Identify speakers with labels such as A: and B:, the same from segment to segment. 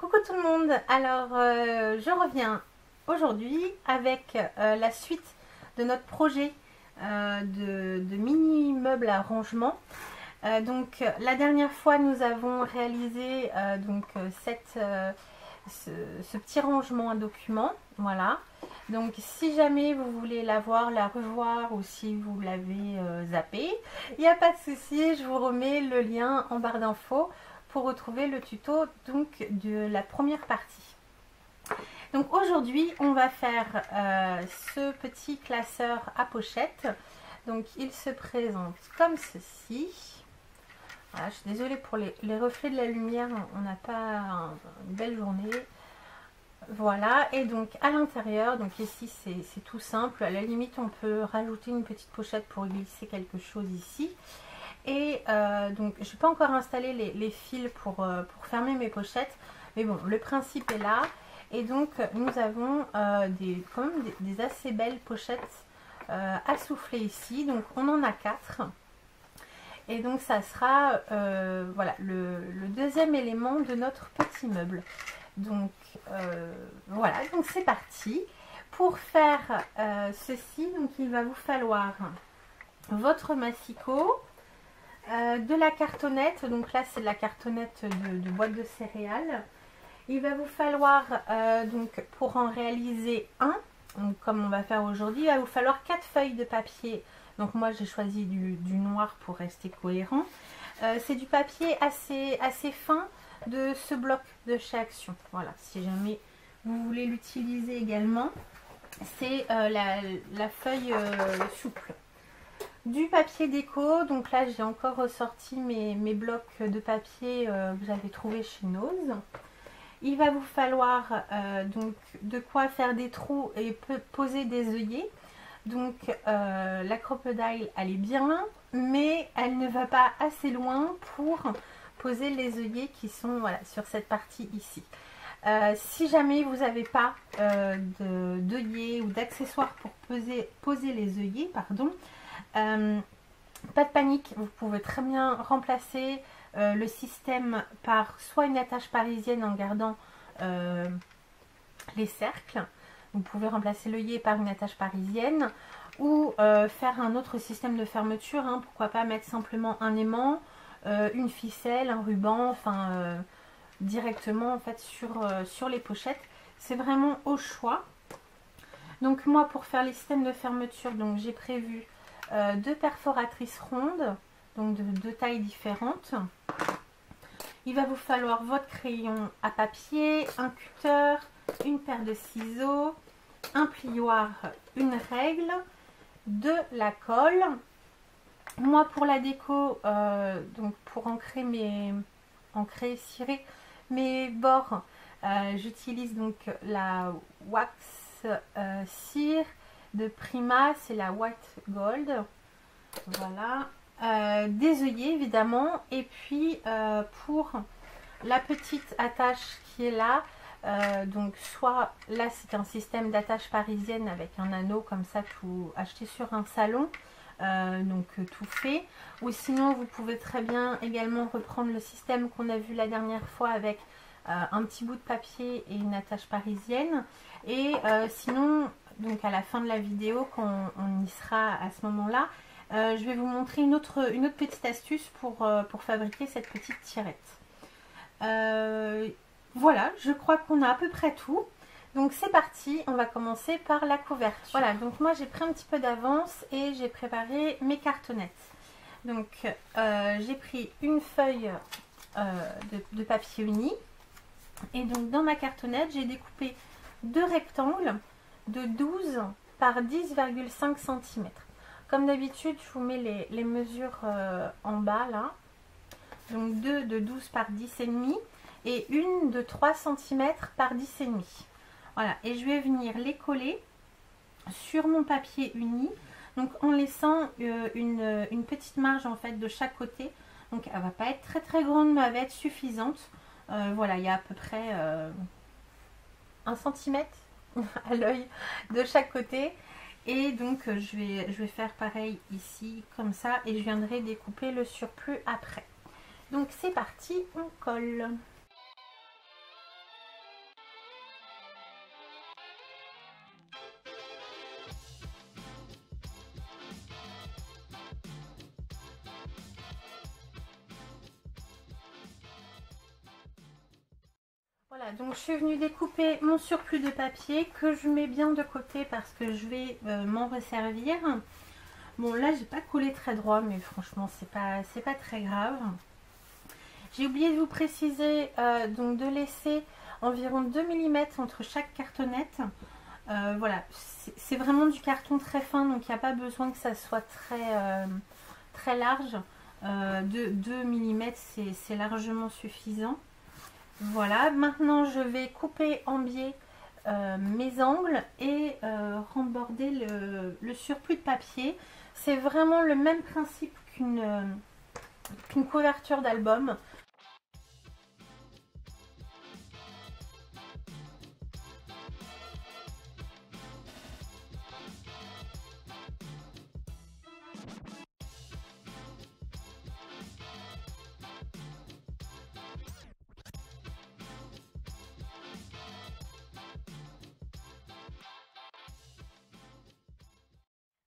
A: Coucou tout le monde, alors je reviens aujourd'hui avec la suite de notre projet de mini meubles à rangement. La dernière fois nous avons réalisé ce petit rangement à documents, voilà. Donc si jamais vous voulez la voir, la revoir ou si vous l'avez zappé, il n'y a pas de souci, je vous remets le lien en barre d'infos pour retrouver le tuto donc de la première partie. Donc aujourd'hui on va faire ce petit classeur à pochette. Donc il se présente comme ceci. Voilà, je suis désolée pour les reflets de la lumière, on n'a pas une belle journée. Voilà, et donc à l'intérieur, donc ici c'est tout simple, à la limite on peut rajouter une petite pochette pour glisser quelque chose ici. Et donc je n'ai pas encore installé les fils pour fermer mes pochettes, mais bon, le principe est là. Et donc nous avons quand même des assez belles pochettes à souffler ici, donc on en a 4. Et donc ça sera voilà, le deuxième élément de notre petit meuble. Donc voilà, donc c'est parti. Pour faire ceci, donc il va vous falloir votre massicot, de la cartonnette, donc là c'est de la cartonnette de boîte de céréales. Il va vous falloir donc pour en réaliser un, donc comme on va faire aujourd'hui, il va vous falloir 4 feuilles de papier. Donc moi j'ai choisi du noir pour rester cohérent. C'est du papier assez fin de ce bloc de chez Action. Voilà, si jamais vous voulez l'utiliser également, c'est la feuille souple. Du papier déco, donc là j'ai encore ressorti mes blocs de papier que j'avais trouvé chez Nose. Il va vous falloir donc de quoi faire des trous et poser des œillets. Donc la crocodile elle est bien, mais elle ne va pas assez loin pour poser les œillets qui sont voilà, sur cette partie ici. Si jamais vous n'avez pas d'œillets ou d'accessoires pour poser les œillets, pardon, pas de panique, vous pouvez très bien remplacer le système par soit une attache parisienne en gardant les cercles. Vous pouvez remplacer l'œillet par une attache parisienne ou faire un autre système de fermeture, hein, pourquoi pas mettre simplement un aimant, une ficelle, un ruban, enfin directement en fait sur les pochettes. C'est vraiment au choix. Donc moi pour faire les systèmes de fermeture, donc j'ai prévu 2 perforatrices rondes, donc de 2 tailles différentes. Il va vous falloir votre crayon à papier, un cutter, une paire de ciseaux, un plioir, une règle, de la colle. Moi pour la déco, donc pour cirer mes bords, j'utilise donc la wax cire de Prima, c'est la white gold. Voilà, des œillets évidemment, et puis pour la petite attache qui est là, donc soit là c'est un système d'attache parisienne avec un anneau comme ça, tout acheté sur un salon, donc tout fait, ou sinon vous pouvez très bien également reprendre le système qu'on a vu la dernière fois avec un petit bout de papier et une attache parisienne. Et sinon, donc à la fin de la vidéo, quand on y sera à ce moment-là, je vais vous montrer une autre petite astuce pour fabriquer cette petite tirette. Voilà, je crois qu'on a à peu près tout. Donc c'est parti, on va commencer par la couverture. Voilà, donc moi j'ai pris un petit peu d'avance et j'ai préparé mes cartonnettes. Donc j'ai pris une feuille de papier uni. Et donc dans ma cartonnette, j'ai découpé 2 rectangles de 12 par 10,5 cm. Comme d'habitude, je vous mets les mesures en bas là. Donc 2 de 12 par 10,5 et une de 3 cm par 10,5. Voilà, et je vais venir les coller sur mon papier uni. Donc en laissant une petite marge en fait de chaque côté. Donc elle va pas être très grande, mais elle va être suffisante. Voilà, il y a à peu près 1 cm à l'œil de chaque côté. Et donc je vais faire pareil ici, comme ça, et je viendrai découper le surplus après. Donc c'est parti, on colle. Voilà, donc je suis venue découper mon surplus de papier que je mets bien de côté parce que je vais m'en resservir. Bon, là j'ai pas collé très droit, mais franchement c'est pas très grave. J'ai oublié de vous préciser donc de laisser environ 2 mm entre chaque cartonnette. Voilà, c'est vraiment du carton très fin, donc il n'y a pas besoin que ça soit très large. 2 mm c'est largement suffisant. Voilà, maintenant je vais couper en biais mes angles et remborder le surplus de papier. C'est vraiment le même principe qu'une couverture d'album.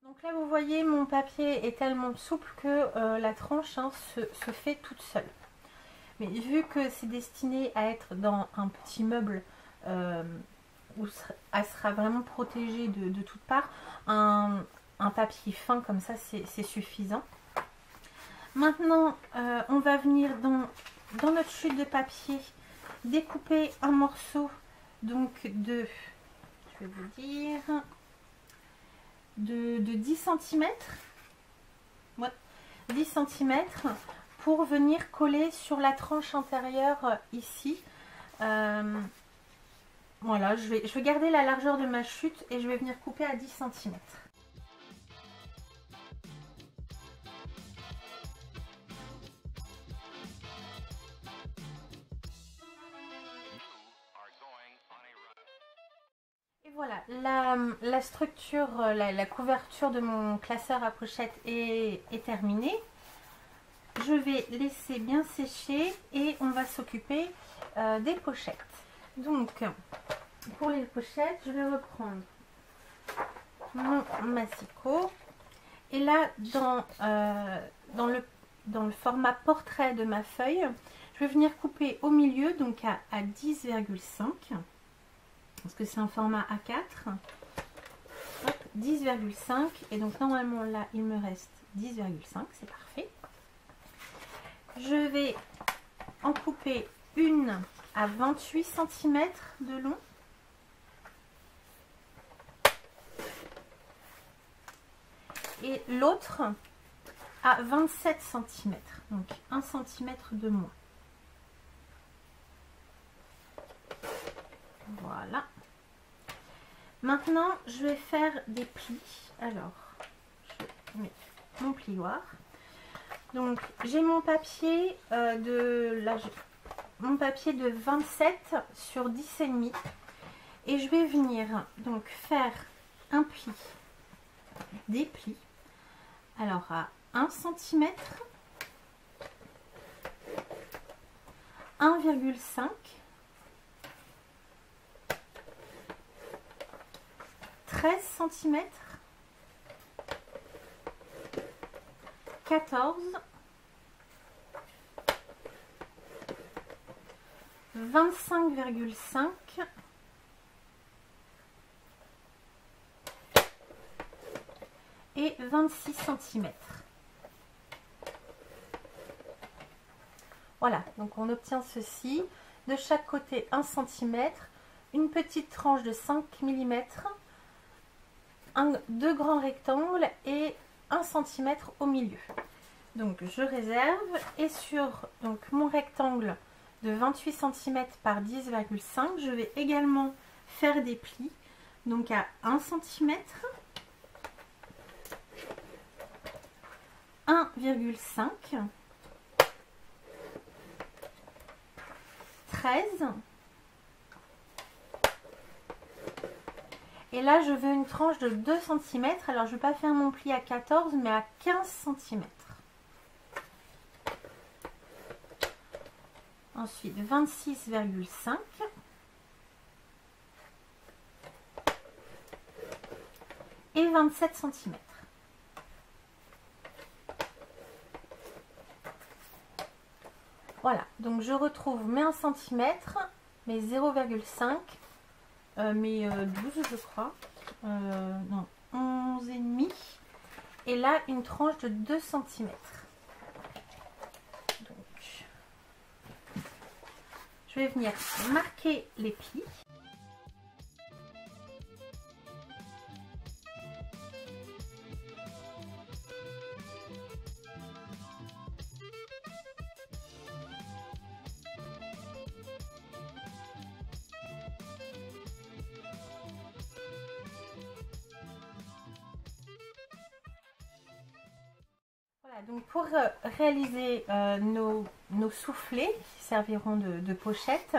A: Donc là vous voyez mon papier est tellement souple que la tranche se fait toute seule. Mais vu que c'est destiné à être dans un petit meuble où elle sera vraiment protégée de toutes parts, un papier fin comme ça c'est suffisant. Maintenant on va venir dans notre chute de papier découper un morceau donc je vais vous dire, de 10 cm. Ouais, 10 cm pour venir coller sur la tranche intérieure ici. Voilà, je vais garder la largeur de ma chute et je vais venir couper à 10 cm. Et voilà, la structure, la couverture de mon classeur à pochette est terminée. Je vais laisser bien sécher et on va s'occuper des pochettes. Donc, pour les pochettes, je vais reprendre mon massicot. Et là, dans le format portrait de ma feuille, je vais venir couper au milieu, donc à 10,5. Parce que c'est un format A4. 10,5. Et donc, normalement, là, il me reste 10,5. C'est parfait. Je vais en couper une à 28 cm de long. Et l'autre à 27 cm. Donc 1 cm de moins. Voilà. Maintenant, je vais faire des plis. Alors, je mets mon plioir. Donc, j'ai mon papier mon papier de 27 sur 10,5 et je vais venir donc faire un pli, des plis. Alors à 1 cm, 1,5, 13 cm, 14, 25,5 et 26 cm. Voilà, donc on obtient ceci. De chaque côté 1 cm, une petite tranche de 5 mm, deux grands rectangles et 1 cm au milieu. Donc je réserve et sur donc, mon rectangle de 28 cm par 10,5, je vais également faire des plis, donc à 1 cm, 1,5, 13, et là je veux une tranche de 2 cm, alors je ne vais pas faire mon pli à 14 mais à 15 cm. Ensuite 26,5 et 27 cm. Voilà, donc je retrouve mes 1 cm, mais 0,5, mais 12 je crois, non 11,5, et là une tranche de 2 cm. Donc je vais venir marquer les plis. Voilà, donc pour réaliser nos soufflets qui serviront de pochette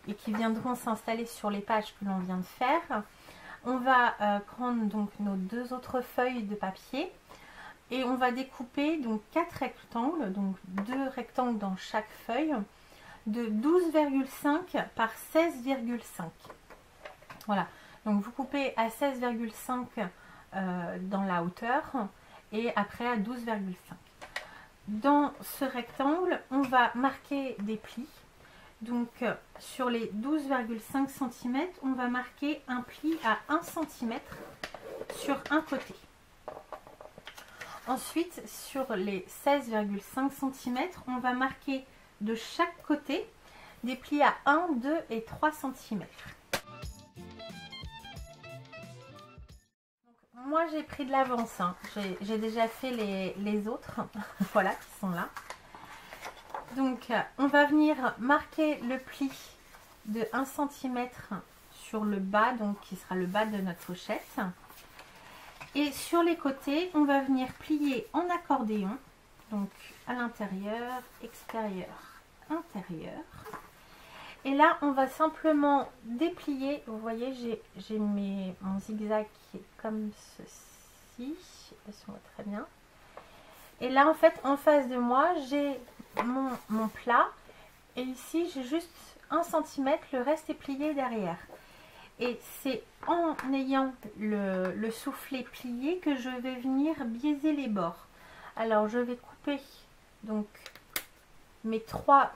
A: et qui viendront s'installer sur les pages que l'on vient de faire, on va prendre donc nos 2 autres feuilles de papier et on va découper donc 4 rectangles, donc 2 rectangles dans chaque feuille de 12,5 par 16,5. Voilà, donc vous coupez à 16,5 dans la hauteur et après à 12,5. Dans ce rectangle, on va marquer des plis. Donc sur les 12,5 cm, on va marquer un pli à 1 cm sur un côté. Ensuite, sur les 16,5 cm, on va marquer de chaque côté des plis à 1, 2 et 3 cm. Moi j'ai pris de l'avance, hein. J'ai déjà fait les autres, voilà, qui sont là. Donc on va venir marquer le pli de 1 cm sur le bas, donc qui sera le bas de notre pochette. Et sur les côtés, on va venir plier en accordéon, donc à l'intérieur, extérieur, intérieur. Et là, on va simplement déplier. Vous voyez, j'ai mon zigzag qui est comme ceci. Je sais pas si on voit très bien. Et là, en fait, en face de moi, j'ai mon plat. Et ici, j'ai juste 1 cm. Le reste est plié derrière. Et c'est en ayant le soufflet plié que je vais venir biaiser les bords. Alors, je vais couper donc mes trois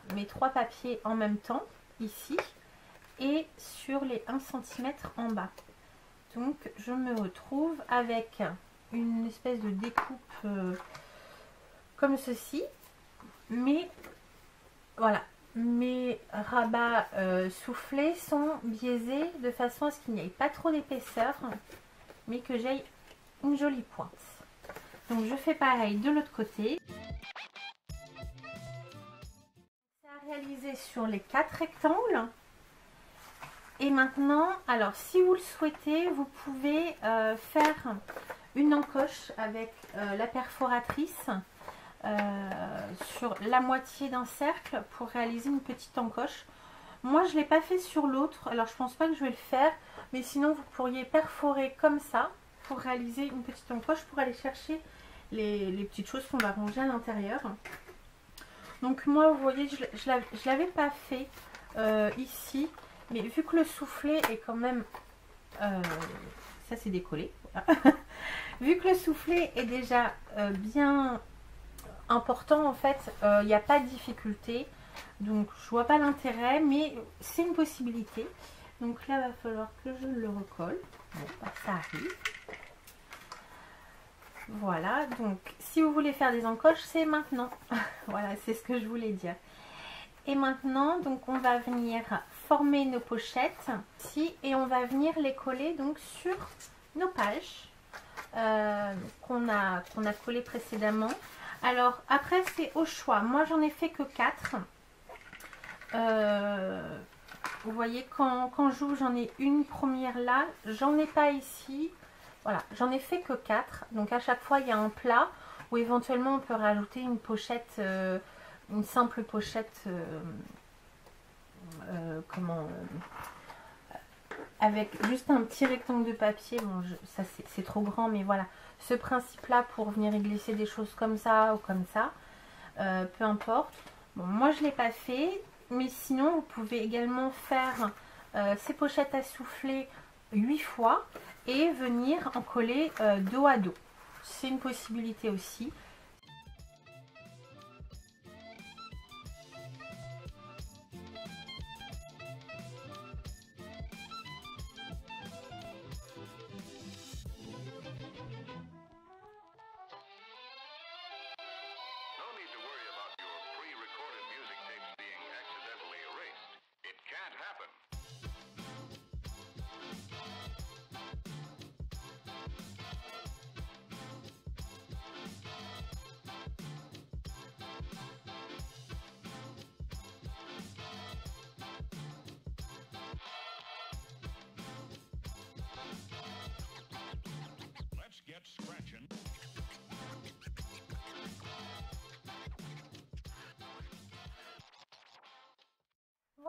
A: papiers en même temps. Ici et sur les 1 cm en bas. Donc je me retrouve avec une espèce de découpe comme ceci, mais voilà, mes rabats soufflés sont biaisés de façon à ce qu'il n'y ait pas trop d'épaisseur, mais que j'aille une jolie pointe. Donc je fais pareil de l'autre côté. Réalisé sur les 4 rectangles. Et maintenant, alors si vous le souhaitez, vous pouvez faire une encoche avec la perforatrice sur la moitié d'un cercle pour réaliser une petite encoche. Moi je ne l'ai pas fait sur l'autre, alors je pense pas que je vais le faire, mais sinon vous pourriez perforer comme ça pour réaliser une petite encoche pour aller chercher les petites choses qu'on va ranger à l'intérieur. Donc moi vous voyez, je l'avais pas fait ici, mais vu que le soufflet est quand même ça c'est décollé, voilà. Vu que le soufflet est déjà bien important, en fait il n'y a pas de difficulté, donc je vois pas l'intérêt, mais c'est une possibilité. Donc là il va falloir que je le recolle. Bon, bah, ça arrive. Voilà, donc si vous voulez faire des encoches, c'est maintenant. Voilà, c'est ce que je voulais dire. Et maintenant, donc on va venir former nos pochettes ici et on va venir les coller donc sur nos pages qu'on a collées précédemment. Alors après, c'est au choix. Moi, j'en ai fait que 4. Vous voyez, quand j'ouvre, j'en ai une première là. J'en ai pas ici. Voilà, j'en ai fait que 4. Donc à chaque fois, il y a un plat où éventuellement on peut rajouter une pochette, une simple pochette, avec juste un petit rectangle de papier. Bon, ça c'est trop grand, mais voilà. Ce principe-là pour venir y glisser des choses comme ça ou comme ça, peu importe. Bon, moi je ne l'ai pas fait, mais sinon vous pouvez également faire ces pochettes à souffler 8 fois et venir en coller dos à dos. C'est une possibilité aussi.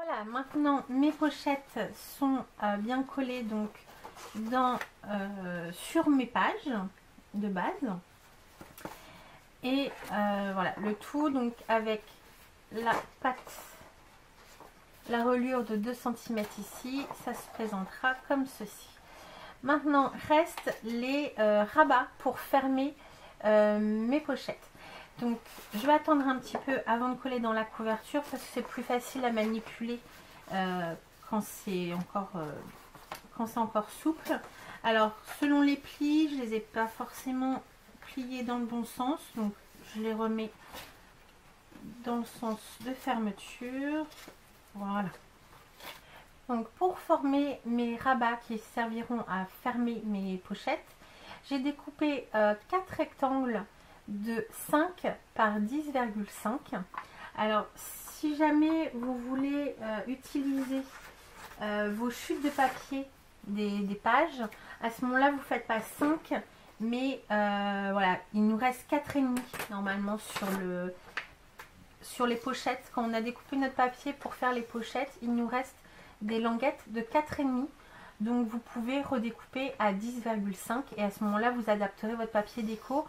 A: Voilà, maintenant mes pochettes sont bien collées donc sur mes pages de base. Et voilà, le tout donc avec la reliure de 2 cm ici, ça se présentera comme ceci. Maintenant, restent les rabats pour fermer mes pochettes. Donc, je vais attendre un petit peu avant de coller dans la couverture parce que c'est plus facile à manipuler quand c'est encore souple. Alors, selon les plis, je ne les ai pas forcément pliés dans le bon sens. Donc, je les remets dans le sens de fermeture. Voilà. Donc, pour former mes rabats qui serviront à fermer mes pochettes, j'ai découpé 4 rectangles de 5 par 10,5. Alors, si jamais vous voulez utiliser vos chutes de papier des pages, à ce moment-là, vous ne faites pas 5, mais voilà, il nous reste 4,5 normalement sur les pochettes. Quand on a découpé notre papier pour faire les pochettes, il nous reste des languettes de 4,5. Donc vous pouvez redécouper à 10,5 et à ce moment-là, vous adapterez votre papier déco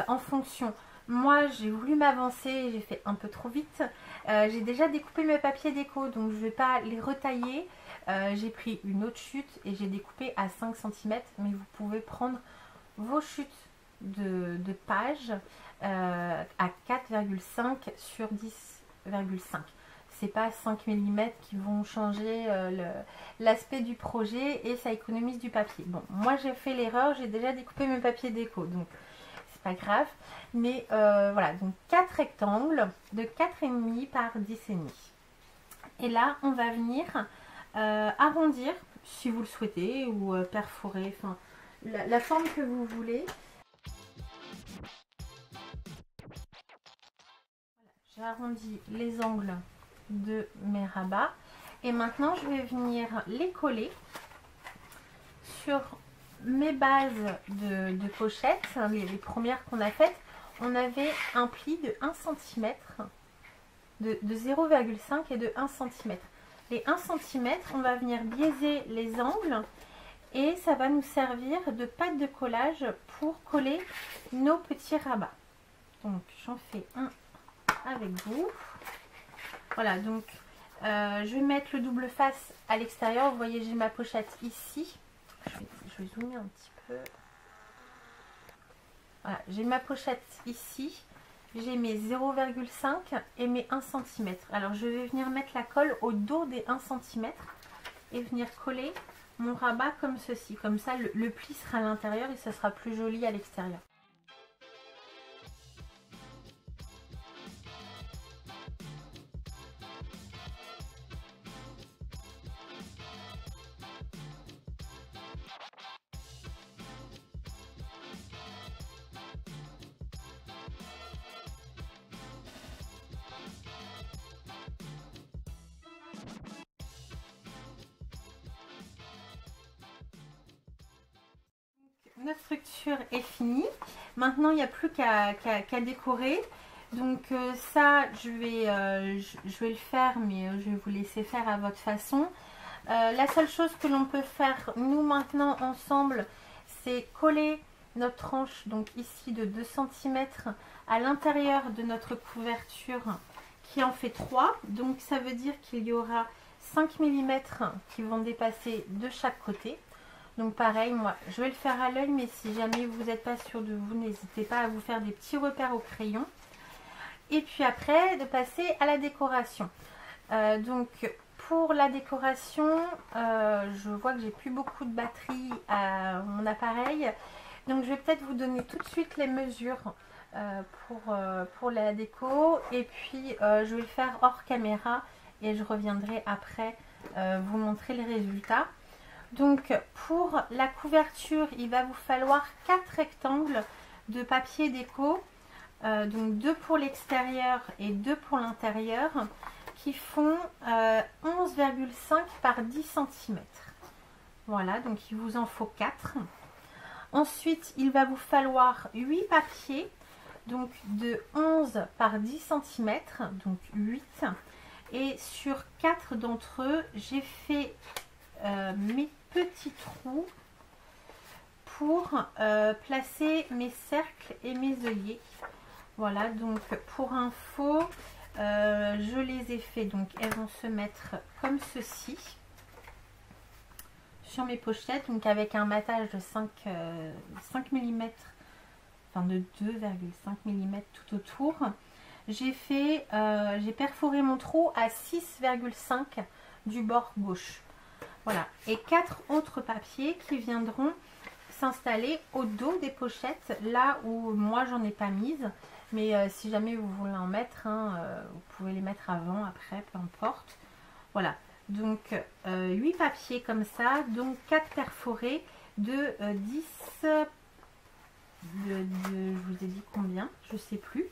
A: en fonction. Moi, j'ai voulu m'avancer, j'ai fait un peu trop vite. J'ai déjà découpé mes papiers déco, donc je ne vais pas les retailler. J'ai pris une autre chute et j'ai découpé à 5 cm, mais vous pouvez prendre vos chutes de pages à 4,5 sur 10,5. C'est pas 5 mm qui vont changer l'aspect du projet et ça économise du papier. Bon, moi j'ai fait l'erreur, j'ai déjà découpé mes papiers déco, donc c'est pas grave. Mais voilà, donc 4 rectangles de 4,5 par 10,5. Et là, on va venir arrondir, si vous le souhaitez, ou perforer, enfin, la forme que vous voulez. Voilà, j'ai arrondi les angles de mes rabats et maintenant je vais venir les coller sur mes bases de pochettes, les premières qu'on a faites. On avait un pli de 1 cm, de 0,5 et de 1 cm. Les 1 cm, on va venir biaiser les angles et ça va nous servir de pâte de collage pour coller nos petits rabats. Donc j'en fais un avec vous. Voilà, donc je vais mettre le double face à l'extérieur. Vous voyez, j'ai ma pochette ici. Je vais zoomer un petit peu. Voilà, j'ai ma pochette ici. J'ai mes 0,5 et mes 1 cm. Alors, je vais venir mettre la colle au dos des 1 cm et venir coller mon rabat comme ceci. Comme ça, le pli sera à l'intérieur et ça sera plus joli à l'extérieur. Notre structure est finie. Maintenant, il n'y a plus qu'à décorer. Donc ça, je vais le faire, mais je vais vous laisser faire à votre façon. La seule chose que l'on peut faire, nous, maintenant, ensemble, c'est coller notre tranche, donc ici, de 2 cm à l'intérieur de notre couverture, qui en fait 3. Donc, ça veut dire qu'il y aura 5 mm qui vont dépasser de chaque côté. Donc pareil, moi je vais le faire à l'œil, mais si jamais vous n'êtes pas sûr de vous, n'hésitez pas à vous faire des petits repères au crayon. Et puis après, de passer à la décoration. Donc pour la décoration, je vois que j'ai plus beaucoup de batterie à mon appareil. Donc je vais peut-être vous donner tout de suite les mesures pour la déco. Et puis je vais le faire hors caméra et je reviendrai après vous montrer les résultats. Donc pour la couverture, il va vous falloir 4 rectangles de papier déco, donc 2 pour l'extérieur et 2 pour l'intérieur, qui font 11,5 par 10 cm. Voilà, donc il vous en faut 4. Ensuite, il va vous falloir 8 papiers, donc de 11 par 10 cm, donc 8. Et sur 4 d'entre eux, j'ai fait mes petits trous pour placer mes cercles et mes œillets. Voilà, donc pour info, je les ai fait, donc elles vont se mettre comme ceci sur mes pochettes, donc avec un matage de 5 mm, enfin de 2,5 mm tout autour. J'ai perforé mon trou à 6,5 du bord gauche. Voilà, et 4 autres papiers qui viendront s'installer au dos des pochettes, là où moi j'en ai pas mise, mais si jamais vous voulez en mettre, vous pouvez les mettre avant, après, peu importe. Voilà, donc 8 papiers comme ça, donc 4 perforés de 10, je vous ai dit combien, je sais plus,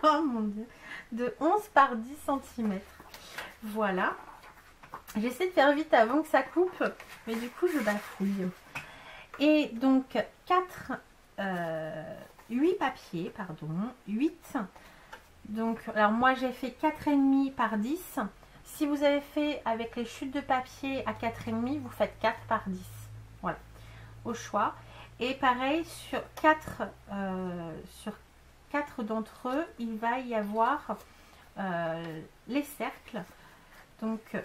A: oh mon dieu, de 11 par 10 cm. Voilà, j'essaie de faire vite avant que ça coupe, mais du coup je bafouille. Et donc 8 papiers, pardon, 8. Donc, alors moi j'ai fait 4,5 par 10. Si vous avez fait avec les chutes de papier à 4,5, vous faites 4 par 10. Voilà, au choix. Et pareil, sur 4 d'entre eux, il va y avoir les cercles. Donc,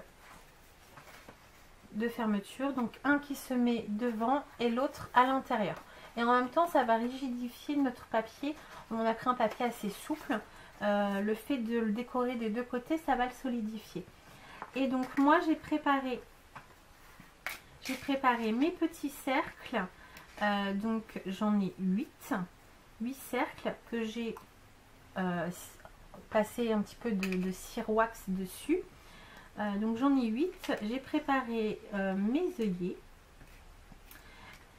A: de fermeture, donc un qui se met devant et l'autre à l'intérieur, et en même temps ça va rigidifier notre papier. On a pris un papier assez souple, le fait de le décorer des deux côtés, ça va le solidifier. Et donc moi j'ai préparé mes petits cercles, donc j'en ai 8 cercles que j'ai passé un petit peu de cire wax dessus. Donc j'en ai 8, j'ai préparé mes œillets,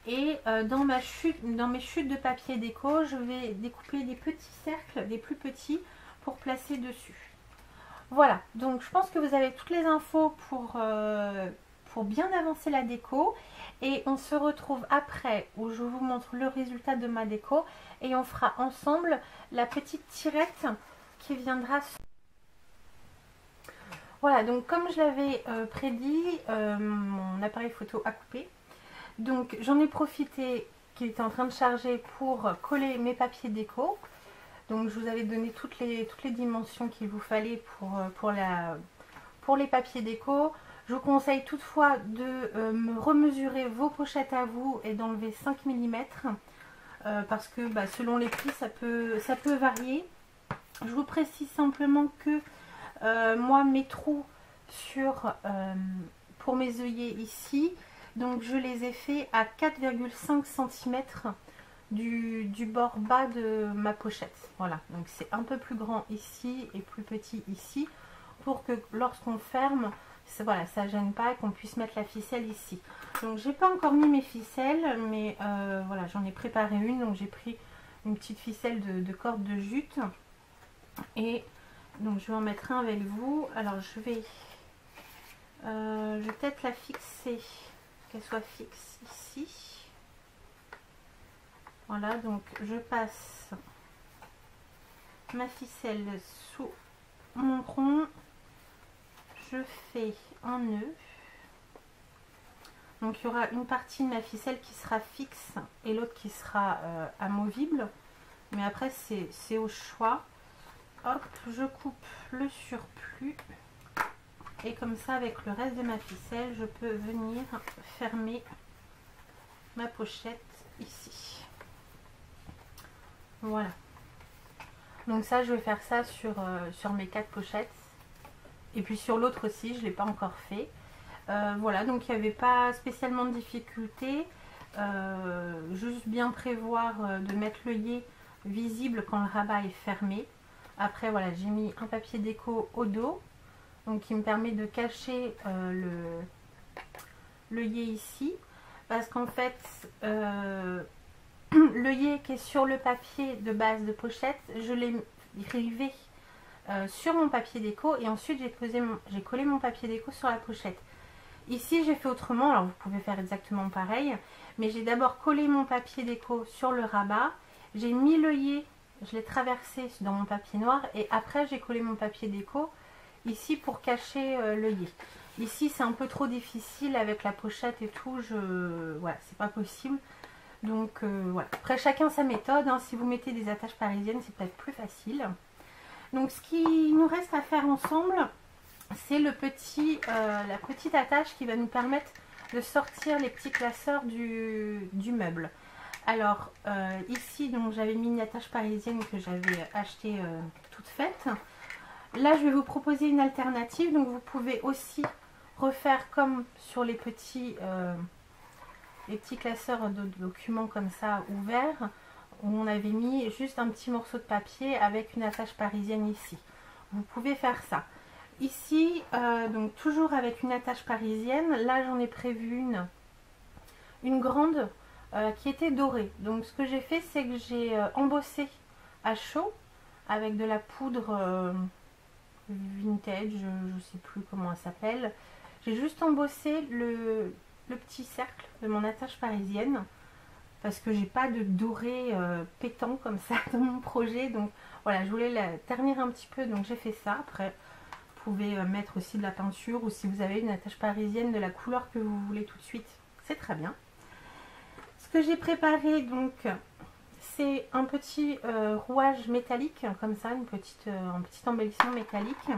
A: et dans mes chutes de papier déco, je vais découper des petits cercles, des plus petits, pour placer dessus. Voilà, donc je pense que vous avez toutes les infos pour bien avancer la déco, et on se retrouve après où je vous montre le résultat de ma déco, et on fera ensemble la petite tirette qui viendra sur... Voilà, donc comme je l'avais prédit, mon appareil photo a coupé. Donc j'en ai profité qu'il était en train de charger pour coller mes papiers déco. Donc je vous avais donné toutes les dimensions qu'il vous fallait pour les papiers déco. Je vous conseille toutefois de me remesurer vos pochettes à vous et d'enlever 5 mm. Parce que selon les prix, ça peut varier. Je vous précise simplement que moi mes trous pour mes œillets ici, donc je les ai fait à 4,5 cm du bord bas de ma pochette. Voilà, donc c'est un peu plus grand ici et plus petit ici, pour que lorsqu'on ferme, voilà, ça gêne pas et qu'on puisse mettre la ficelle ici. Donc j'ai pas encore mis mes ficelles, mais voilà, j'en ai préparé une. Donc j'ai pris une petite ficelle de corde de jute, et donc je vais en mettre un avec vous. Alors je vais peut-être la fixer, qu'elle soit fixe ici. Voilà, donc je passe ma ficelle sous mon rond, je fais un nœud. Donc il y aura une partie de ma ficelle qui sera fixe et l'autre qui sera amovible, mais après c'est au choix. Hop, je coupe le surplus, et comme ça avec le reste de ma ficelle je peux venir fermer ma pochette ici. Voilà, donc ça je vais faire ça sur mes 4 pochettes, et puis sur l'autre aussi, je ne l'ai pas encore fait. Voilà, donc il n'y avait pas spécialement de difficulté, juste bien prévoir de mettre l'œillet visible quand le rabat est fermé. Après voilà, j'ai mis un papier déco au dos, donc qui me permet de cacher l'œillet ici, parce qu'en fait l'œillet qui est sur le papier de base de pochette, je l'ai rivé sur mon papier déco, et ensuite j'ai collé mon papier déco sur la pochette. Ici j'ai fait autrement, alors vous pouvez faire exactement pareil, mais j'ai d'abord collé mon papier déco sur le rabat, j'ai mis l'œillet, je l'ai traversé dans mon papier noir, et après j'ai collé mon papier déco, ici pour cacher l'œillet. Ici c'est un peu trop difficile avec la pochette et tout, voilà, c'est pas possible. Donc voilà, après chacun sa méthode, hein. Si vous mettez des attaches parisiennes c'est peut-être plus facile. Donc ce qui nous reste à faire ensemble, c'est la petite attache qui va nous permettre de sortir les petits classeurs du meuble. Alors ici donc j'avais mis une attache parisienne que j'avais achetée toute faite. Là je vais vous proposer une alternative, donc vous pouvez aussi refaire comme sur les petits classeurs de documents comme ça ouverts, où on avait mis juste un petit morceau de papier avec une attache parisienne ici. Vous pouvez faire ça. Ici, donc toujours avec une attache parisienne, là j'en ai prévu une grande qui était dorée. Donc ce que j'ai fait, c'est que j'ai embossé à chaud avec de la poudre vintage, je ne sais plus comment elle s'appelle. J'ai juste embossé le petit cercle de mon attache parisienne parce que j'ai pas de doré pétant comme ça dans mon projet. Donc voilà, je voulais la ternir un petit peu, donc j'ai fait ça. Après vous pouvez mettre aussi de la peinture, ou si vous avez une attache parisienne de la couleur que vous voulez tout de suite, c'est très bien. Ce que j'ai préparé donc, c'est un petit rouage métallique comme ça, un petit embellissement métallique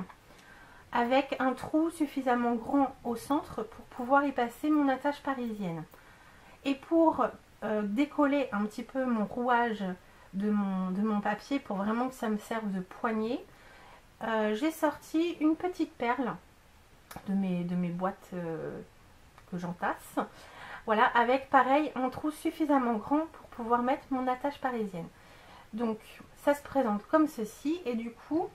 A: avec un trou suffisamment grand au centre pour pouvoir y passer mon attache parisienne. Et pour décoller un petit peu mon rouage de mon papier, pour vraiment que ça me serve de poignée, j'ai sorti une petite perle de mes boîtes que j'entasse. Voilà, avec pareil un trou suffisamment grand pour pouvoir mettre mon attache parisienne. Donc ça se présente comme ceci, et du coup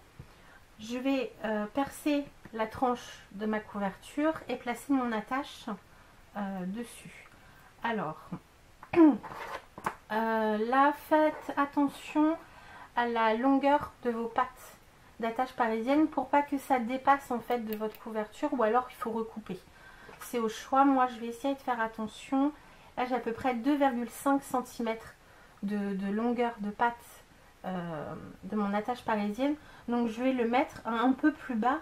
A: je vais percer la tranche de ma couverture et placer mon attache dessus. Alors là, faites attention à la longueur de vos pattes d'attache parisienne pour pas que ça dépasse en fait de votre couverture, ou alors il faut recouper. C'est au choix. Moi je vais essayer de faire attention. Là j'ai à peu près 2,5 cm de longueur de patte de mon attache parisienne, donc je vais le mettre un peu plus bas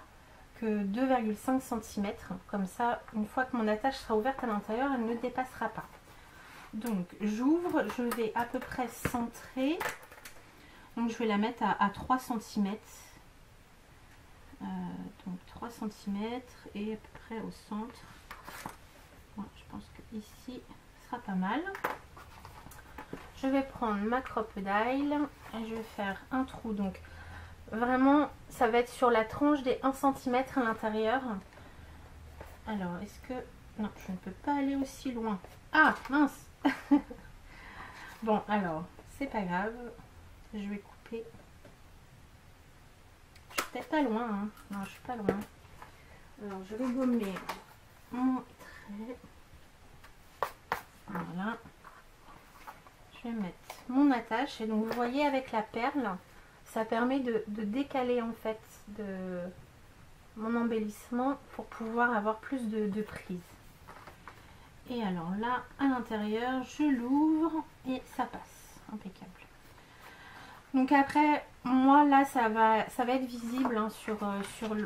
A: que 2,5 cm, comme ça une fois que mon attache sera ouverte à l'intérieur, elle ne dépassera pas. Donc j'ouvre, je vais à peu près centrer, donc je vais la mettre à 3 cm, donc 3 cm et à peu près au centre. Bon, je pense que ici ce sera pas mal. Je vais prendre ma crocodile et je vais faire un trou, donc vraiment ça va être sur la tranche des 1 cm à l'intérieur. Alors est-ce que... non, je ne peux pas aller aussi loin. Ah mince. Bon alors c'est pas grave, je vais couper. Je suis peut-être pas loin, hein. Non, je suis pas loin. Alors je vais gommer mon trait. Voilà. Je vais mettre mon attache, et donc vous voyez avec la perle, ça permet de décaler en fait de mon embellissement pour pouvoir avoir plus de prise. Et alors là à l'intérieur je l'ouvre et ça passe, impeccable. Donc après moi là ça va être visible, hein, sur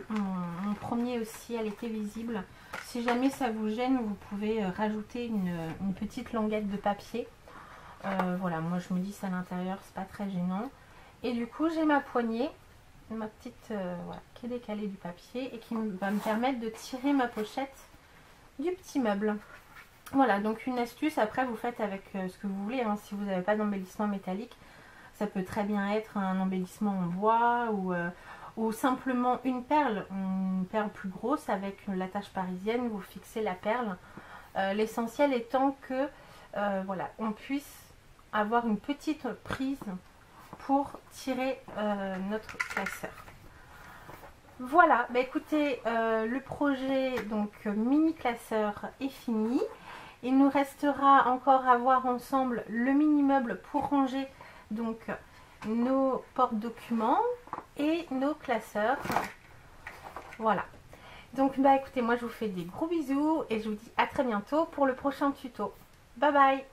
A: mon premier aussi, elle était visible. Si jamais ça vous gêne, vous pouvez rajouter une petite languette de papier. Voilà, moi je me dis ça à l'intérieur, c'est pas très gênant. Et du coup j'ai ma poignée, ma petite voilà, qui est décalée du papier et qui va me permettre de tirer ma pochette du petit meuble. Voilà, donc une astuce. Après vous faites avec ce que vous voulez, hein. Si vous n'avez pas d'embellissement métallique, ça peut très bien être un embellissement en bois, ou simplement une perle plus grosse avec l'attache parisienne, vous fixez la perle. L'essentiel étant que voilà, on puisse avoir une petite prise pour tirer notre classeur. Voilà, bah écoutez, le projet donc mini classeur est fini. Il nous restera encore à voir ensemble le mini meuble pour ranger donc nos porte-documents et nos classeurs. Voilà. Donc bah écoutez, moi je vous fais des gros bisous et je vous dis à très bientôt pour le prochain tuto. Bye bye.